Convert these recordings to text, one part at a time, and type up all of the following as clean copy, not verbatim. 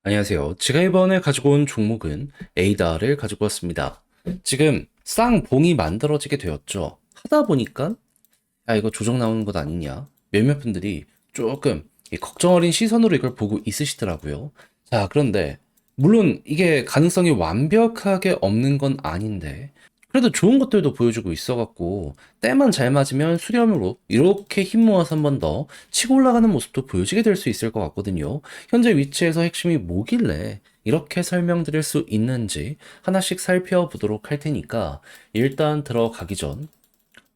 안녕하세요. 제가 이번에 가지고 온 종목은 에이다를 가지고 왔습니다. 지금 쌍봉이 만들어지게 되었죠. 하다 보니까 이거 조정 나오는 것 아니냐, 몇몇 분들이 조금 이 걱정 어린 시선으로 이걸 보고 있으시더라고요. 자, 그런데 물론 이게 가능성이 완벽하게 없는 건 아닌데 그래도 좋은 것들도 보여주고 있어갖고 때만 잘 맞으면 수렴으로 이렇게 힘 모아서 한 번 더 치고 올라가는 모습도 보여지게 될 수 있을 것 같거든요. 현재 위치에서 핵심이 뭐길래 이렇게 설명드릴 수 있는지 하나씩 살펴보도록 할 테니까 일단 들어가기 전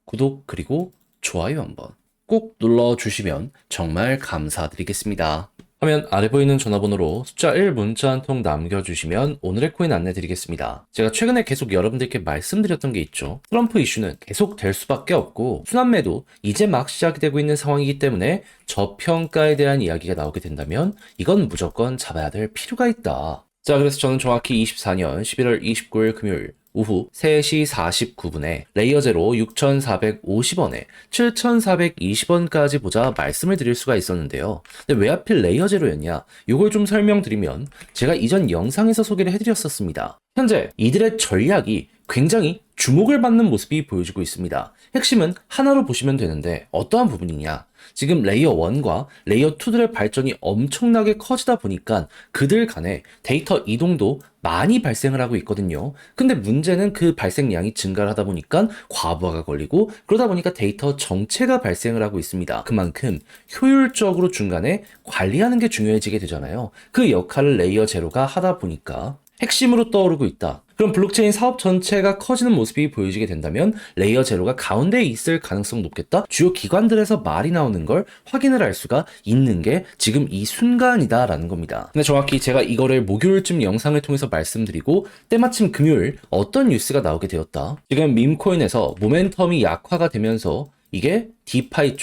구독 그리고 좋아요 한번 꼭 눌러주시면 정말 감사드리겠습니다. 화면 아래 보이는 전화번호로 숫자 1 문자 한 통 남겨주시면 오늘의 코인 안내 드리겠습니다. 제가 최근에 계속 여러분들께 말씀드렸던 게 있죠. 트럼프 이슈는 계속 될 수밖에 없고 순환매도 이제 막 시작이 되고 있는 상황이기 때문에 저평가에 대한 이야기가 나오게 된다면 이건 무조건 잡아야 될 필요가 있다. 자, 그래서 저는 정확히 24년 11월 29일 금요일 오후 3시 49분에 레이어제로 6,450원에 7,420원까지 보자 말씀을 드릴 수가 있었는데요. 근데 왜 하필 레이어제로였냐? 이걸 좀 설명드리면 제가 이전 영상에서 소개를 해드렸었습니다. 현재 이들의 전략이 굉장히 주목을 받는 모습이 보여지고 있습니다. 핵심은 하나로 보시면 되는데 어떠한 부분이냐? 지금 레이어 1과 레이어 2들의 발전이 엄청나게 커지다 보니까 그들 간에 데이터 이동도 많이 발생을 하고 있거든요. 근데 문제는 그 발생량이 증가를 하다 보니까 과부하가 걸리고 그러다 보니까 데이터 정체가 발생을 하고 있습니다. 그만큼 효율적으로 중간에 관리하는 게 중요해지게 되잖아요. 그 역할을 레이어 제로가 하다 보니까 핵심으로 떠오르고 있다. 그럼 블록체인 사업 전체가 커지는 모습이 보여지게 된다면 레이어 제로가 가운데에 있을 가능성 높겠다? 주요 기관들에서 말이 나오는 걸 확인을 할 수가 있는 게 지금 이 순간이다라는 겁니다. 근데 정확히 제가 이거를 목요일쯤 영상을 통해서 말씀드리고 때마침 금요일 어떤 뉴스가 나오게 되었다. 지금 밈코인에서 모멘텀이 약화가 되면서 이게 디파이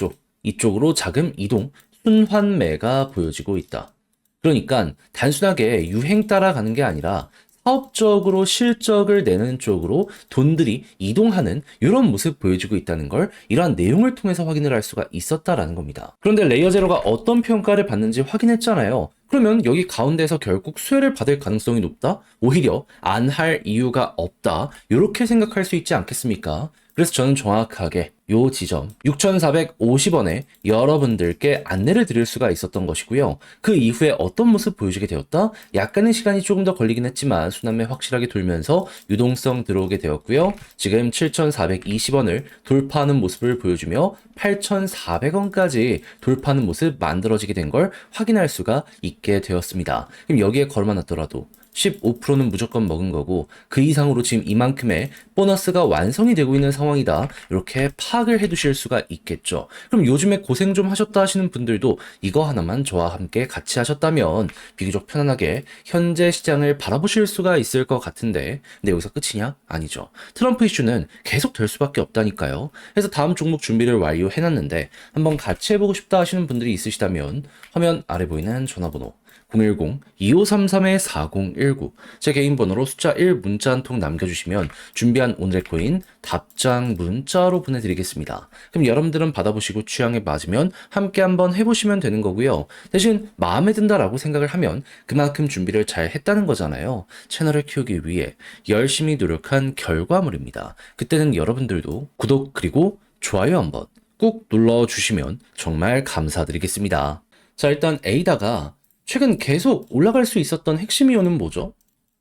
이쪽으로 자금 이동, 순환매가 보여지고 있다. 그러니까 단순하게 유행 따라가는 게 아니라 사업적으로 실적을 내는 쪽으로 돈들이 이동하는 이런 모습 보여주고 있다는 걸 이러한 내용을 통해서 확인을 할 수가 있었다라는 겁니다. 그런데 레이어 제로가 어떤 평가를 받는지 확인했잖아요. 그러면 여기 가운데에서 결국 수혜를 받을 가능성이 높다? 오히려 안 할 이유가 없다. 이렇게 생각할 수 있지 않겠습니까? 그래서 저는 정확하게 요 지점 6,450원에 여러분들께 안내를 드릴 수가 있었던 것이고요. 그 이후에 어떤 모습 보여주게 되었다? 약간의 시간이 조금 더 걸리긴 했지만 순환매 확실하게 돌면서 유동성 들어오게 되었고요. 지금 7,420원을 돌파하는 모습을 보여주며 8,400원까지 돌파하는 모습 만들어지게 된 걸 확인할 수가 있게 되었습니다. 그럼 여기에 걸어만 놨더라도 15%는 무조건 먹은 거고 그 이상으로 지금 이만큼의 보너스가 완성이 되고 있는 상황이다. 이렇게 파악을 해두실 수가 있겠죠. 그럼 요즘에 고생 좀 하셨다 하시는 분들도 이거 하나만 저와 함께 같이 하셨다면 비교적 편안하게 현재 시장을 바라보실 수가 있을 것 같은데 근데 여기서 끝이냐? 아니죠. 트럼프 이슈는 계속 될 수밖에 없다니까요. 그래서 다음 종목 준비를 완료해놨는데 한번 같이 해보고 싶다 하시는 분들이 있으시다면 화면 아래 보이는 전화번호 010-2533-4019 제 개인 번호로 숫자 1 문자 한 통 남겨주시면 준비한 오늘의 코인 답장 문자로 보내드리겠습니다. 그럼 여러분들은 받아보시고 취향에 맞으면 함께 한번 해보시면 되는 거고요. 대신 마음에 든다라고 생각을 하면 그만큼 준비를 잘 했다는 거잖아요. 채널을 키우기 위해 열심히 노력한 결과물입니다. 그때는 여러분들도 구독 그리고 좋아요 한번 꾹 눌러주시면 정말 감사드리겠습니다. 자, 일단 에이다가 최근 계속 올라갈 수 있었던 핵심 이유는 뭐죠?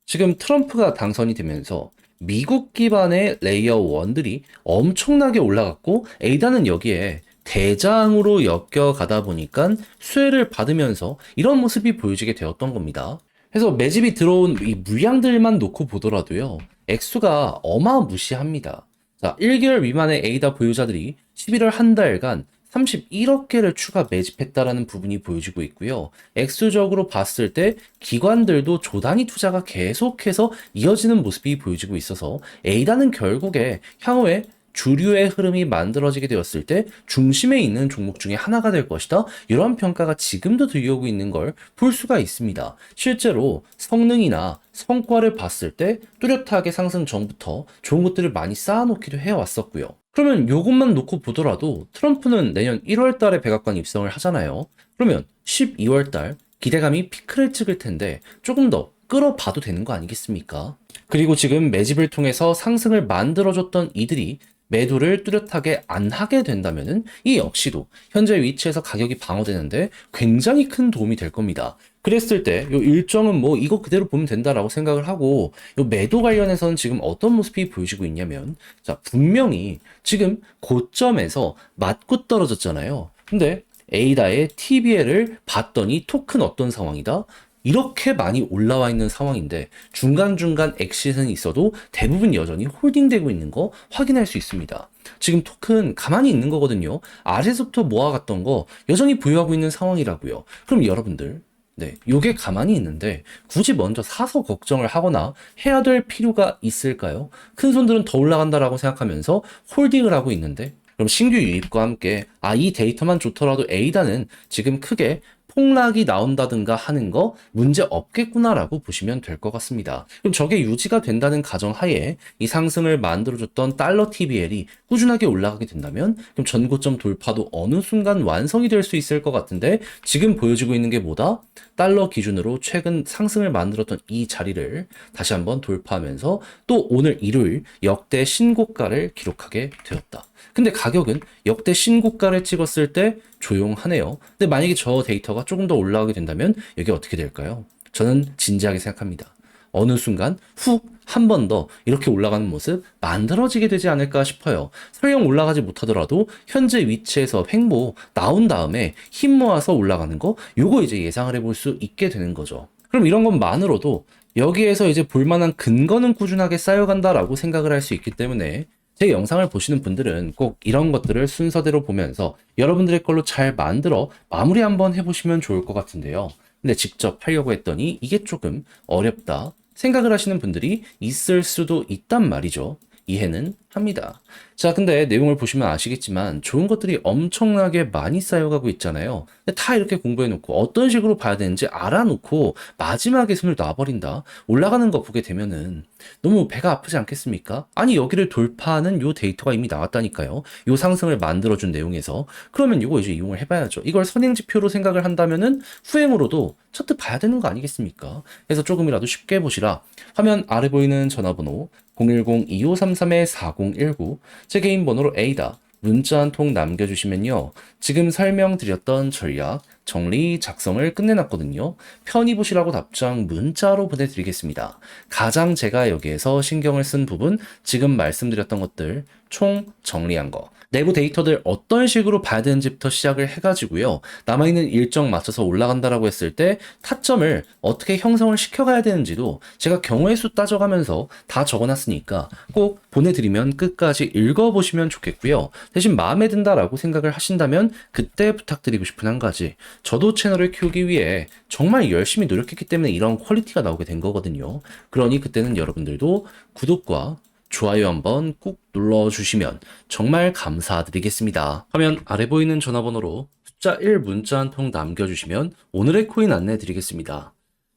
지금 트럼프가 당선이 되면서 미국 기반의 레이어 1들이 엄청나게 올라갔고 에이다는 여기에 대장으로 엮여가다 보니까 수혜를 받으면서 이런 모습이 보여지게 되었던 겁니다. 그래서 매집이 들어온 이 물량들만 놓고 보더라도요. 액수가 어마무시합니다. 자, 1개월 미만의 에이다 보유자들이 11월 한 달간 31억 개를 추가 매집했다라는 부분이 보여지고 있고요. 액수적으로 봤을 때 기관들도 조단위 투자가 계속해서 이어지는 모습이 보여지고 있어서 에이다는 결국에 향후에 주류의 흐름이 만들어지게 되었을 때 중심에 있는 종목 중에 하나가 될 것이다. 이러한 평가가 지금도 들려오고 있는 걸 볼 수가 있습니다. 실제로 성능이나 성과를 봤을 때 뚜렷하게 상승 전부터 좋은 것들을 많이 쌓아놓기도 해왔었고요. 그러면 요것만 놓고 보더라도 트럼프는 내년 1월 달에 백악관 입성을 하잖아요. 그러면 12월 달 기대감이 피크를 찍을 텐데 조금 더 끌어봐도 되는 거 아니겠습니까? 그리고 지금 매집을 통해서 상승을 만들어줬던 이들이 매도를 뚜렷하게 안 하게 된다면은 이 역시도 현재 위치에서 가격이 방어되는데 굉장히 큰 도움이 될 겁니다. 그랬을 때 요 일정은 뭐 이거 그대로 보면 된다라고 생각을 하고 요 매도 관련해서는 지금 어떤 모습이 보여지고 있냐면 자 분명히 지금 고점에서 맞고 떨어졌잖아요. 근데 에이다의 TBL을 봤더니 토큰 어떤 상황이다? 이렇게 많이 올라와 있는 상황인데 중간중간 엑시트는 있어도 대부분 여전히 홀딩되고 있는 거 확인할 수 있습니다. 지금 토큰 가만히 있는 거거든요. 아래서부터 모아갔던 거 여전히 보유하고 있는 상황이라고요. 그럼 여러분들 네, 요게 가만히 있는데 굳이 먼저 사서 걱정을 하거나 해야 될 필요가 있을까요? 큰 손들은 더 올라간다라고 생각하면서 홀딩을 하고 있는데 그럼 신규 유입과 함께 이 데이터만 좋더라도 에이다는 지금 크게 폭락이 나온다든가 하는 거 문제 없겠구나라고 보시면 될 것 같습니다. 그럼 저게 유지가 된다는 가정하에 이 상승을 만들어줬던 달러 TBL이 꾸준하게 올라가게 된다면 그럼 전고점 돌파도 어느 순간 완성이 될 수 있을 것 같은데 지금 보여지고 있는 게 뭐다? 달러 기준으로 최근 상승을 만들었던 이 자리를 다시 한번 돌파하면서 또 오늘 일요일 역대 신고가를 기록하게 되었다. 근데 가격은 역대 신고가를 찍었을 때 조용하네요. 근데 만약에 저 데이터가 조금 더 올라가게 된다면 이게 어떻게 될까요? 저는 진지하게 생각합니다. 어느 순간 훅 한 번 더 이렇게 올라가는 모습 만들어지게 되지 않을까 싶어요. 설령 올라가지 못하더라도 현재 위치에서 횡보 나온 다음에 힘 모아서 올라가는 거 요거 이제 예상을 해볼 수 있게 되는 거죠. 그럼 이런 것만으로도 여기에서 이제 볼만한 근거는 꾸준하게 쌓여간다라고 생각을 할 수 있기 때문에 제 영상을 보시는 분들은 꼭 이런 것들을 순서대로 보면서 여러분들의 걸로 잘 만들어 마무리 한번 해보시면 좋을 것 같은데요. 근데 직접 하려고 했더니 이게 조금 어렵다 생각을 하시는 분들이 있을 수도 있단 말이죠. 이해는 합니다. 자, 근데 내용을 보시면 아시겠지만 좋은 것들이 엄청나게 많이 쌓여가고 있잖아요. 근데 다 이렇게 공부해놓고 어떤 식으로 봐야 되는지 알아놓고 마지막에 손을 놔버린다. 올라가는 거 보게 되면은 너무 배가 아프지 않겠습니까? 아니 여기를 돌파하는 요 데이터가 이미 나왔다니까요. 요 상승을 만들어준 내용에서 그러면 이거 이제 이용을 해봐야죠. 이걸 선행지표로 생각을 한다면은 후행으로도 차트 봐야 되는 거 아니겠습니까? 그래서 조금이라도 쉽게 보시라. 화면 아래 보이는 전화번호 010-2533-4019 제 개인 번호로 A다. 문자 한 통 남겨주시면요. 지금 설명드렸던 전략 정리 작성을 끝내놨거든요. 편히 보시라고 답장 문자로 보내드리겠습니다. 가장 제가 여기에서 신경을 쓴 부분 지금 말씀드렸던 것들 총 정리한 거 내부 데이터들 어떤 식으로 봐야 되는지부터 시작을 해가지고요. 남아있는 일정 맞춰서 올라간다라고 했을 때 타점을 어떻게 형성을 시켜가야 되는지도 제가 경우의 수 따져가면서 다 적어놨으니까 꼭 보내드리면 끝까지 읽어보시면 좋겠고요. 대신 마음에 든다라고 생각을 하신다면 그때 부탁드리고 싶은 한 가지. 저도 채널을 키우기 위해 정말 열심히 노력했기 때문에 이런 퀄리티가 나오게 된 거거든요. 그러니 그때는 여러분들도 구독과 좋아요 한번 꾹 눌러주시면 정말 감사드리겠습니다. 화면 아래 보이는 전화번호로 숫자 1 문자 한 통 남겨주시면 오늘의 코인 안내 드리겠습니다.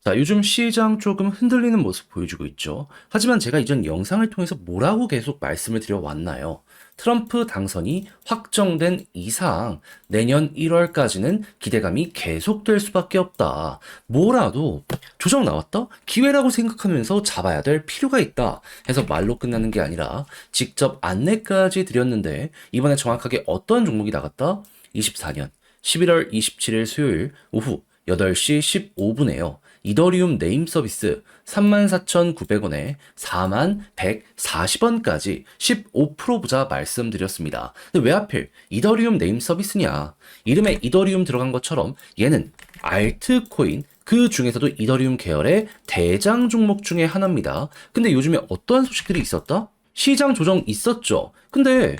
자, 요즘 시장 조금 흔들리는 모습 보여주고 있죠. 하지만 제가 이전 영상을 통해서 뭐라고 계속 말씀을 드려왔나요? 트럼프 당선이 확정된 이상 내년 1월까지는 기대감이 계속될 수밖에 없다. 뭐라도 조정 나왔다? 기회라고 생각하면서 잡아야 될 필요가 있다. 해서 말로 끝나는 게 아니라 직접 안내까지 드렸는데 이번에 정확하게 어떤 종목이 나갔다? 24년 11월 27일 수요일 오후 8시 15분에요. 이더리움 네임 서비스 34,900원에 41,140원까지 15% 부자 말씀드렸습니다. 근데 왜 하필 이더리움 네임 서비스냐? 이름에 이더리움 들어간 것처럼 얘는 알트코인 그 중에서도 이더리움 계열의 대장 종목 중에 하나입니다. 근데 요즘에 어떠한 소식들이 있었다? 시장 조정 있었죠. 근데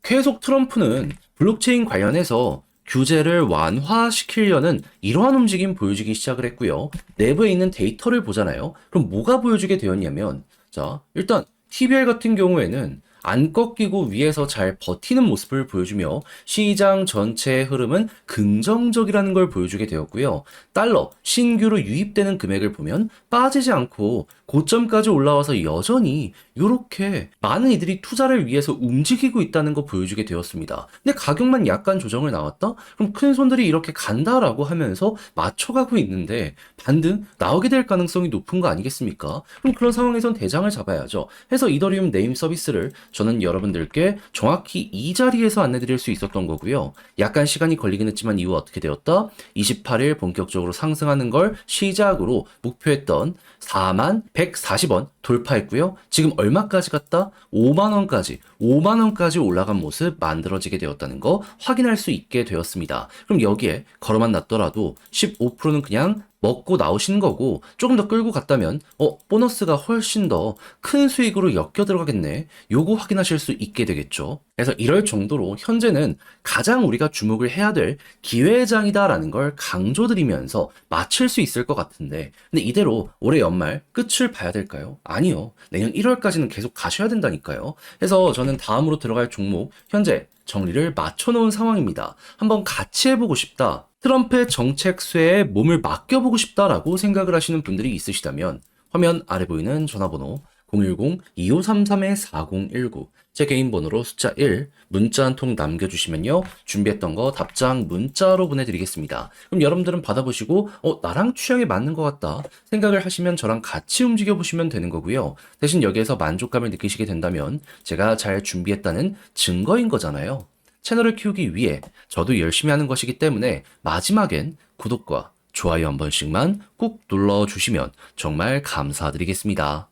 계속 트럼프는 블록체인 관련해서 규제를 완화시키려는 이러한 움직임 보여주기 시작을 했고요. 내부에 있는 데이터를 보잖아요. 그럼 뭐가 보여주게 되었냐면 자, 일단 TBL 같은 경우에는 안 꺾이고 위에서 잘 버티는 모습을 보여주며 시장 전체의 흐름은 긍정적이라는 걸 보여주게 되었고요. 달러, 신규로 유입되는 금액을 보면 빠지지 않고 고점까지 올라와서 여전히 이렇게 많은 이들이 투자를 위해서 움직이고 있다는 거 보여주게 되었습니다. 근데 가격만 약간 조정을 나왔다? 그럼 큰 손들이 이렇게 간다라고 하면서 맞춰가고 있는데 반등 나오게 될 가능성이 높은 거 아니겠습니까? 그럼 그런 상황에선 대장을 잡아야죠. 해서 이더리움 네임 서비스를 저는 여러분들께 정확히 이 자리에서 안내드릴 수 있었던 거고요. 약간 시간이 걸리긴 했지만 이후 어떻게 되었다? 28일 본격적으로 상승하는 걸 시작으로 목표했던 4만 140원 돌파했고요. 지금 얼마까지 갔다? 5만원까지 올라간 모습 만들어지게 되었다는 거 확인할 수 있게 되었습니다. 그럼 여기에 걸어만 놨더라도 15%는 그냥 먹고 나오신 거고 조금 더 끌고 갔다면 보너스가 훨씬 더 큰 수익으로 엮여 들어가겠네. 요거 확인하실 수 있게 되겠죠. 그래서 이럴 정도로 현재는 가장 우리가 주목을 해야 될 기회장이다라는 걸 강조드리면서 맞출 수 있을 것 같은데 근데 이대로 올해 연말 끝을 봐야 될까요? 아니요. 내년 1월까지는 계속 가셔야 된다니까요. 그래서 저는 다음으로 들어갈 종목 현재 정리를 맞춰놓은 상황입니다. 한번 같이 해보고 싶다. 트럼프의 정책 쇠에 몸을 맡겨보고 싶다라고 생각을 하시는 분들이 있으시다면 화면 아래 보이는 전화번호 010-2533-4019 제 개인 번호로 숫자 1 문자 한 통 남겨주시면요 준비했던 거 답장 문자로 보내드리겠습니다. 그럼 여러분들은 받아보시고 나랑 취향에 맞는 것 같다 생각을 하시면 저랑 같이 움직여보시면 되는 거고요. 대신 여기에서 만족감을 느끼시게 된다면 제가 잘 준비했다는 증거인 거잖아요. 채널을 키우기 위해 저도 열심히 하는 것이기 때문에 마지막엔 구독과 좋아요 한 번씩만 꾹 눌러주시면 정말 감사드리겠습니다.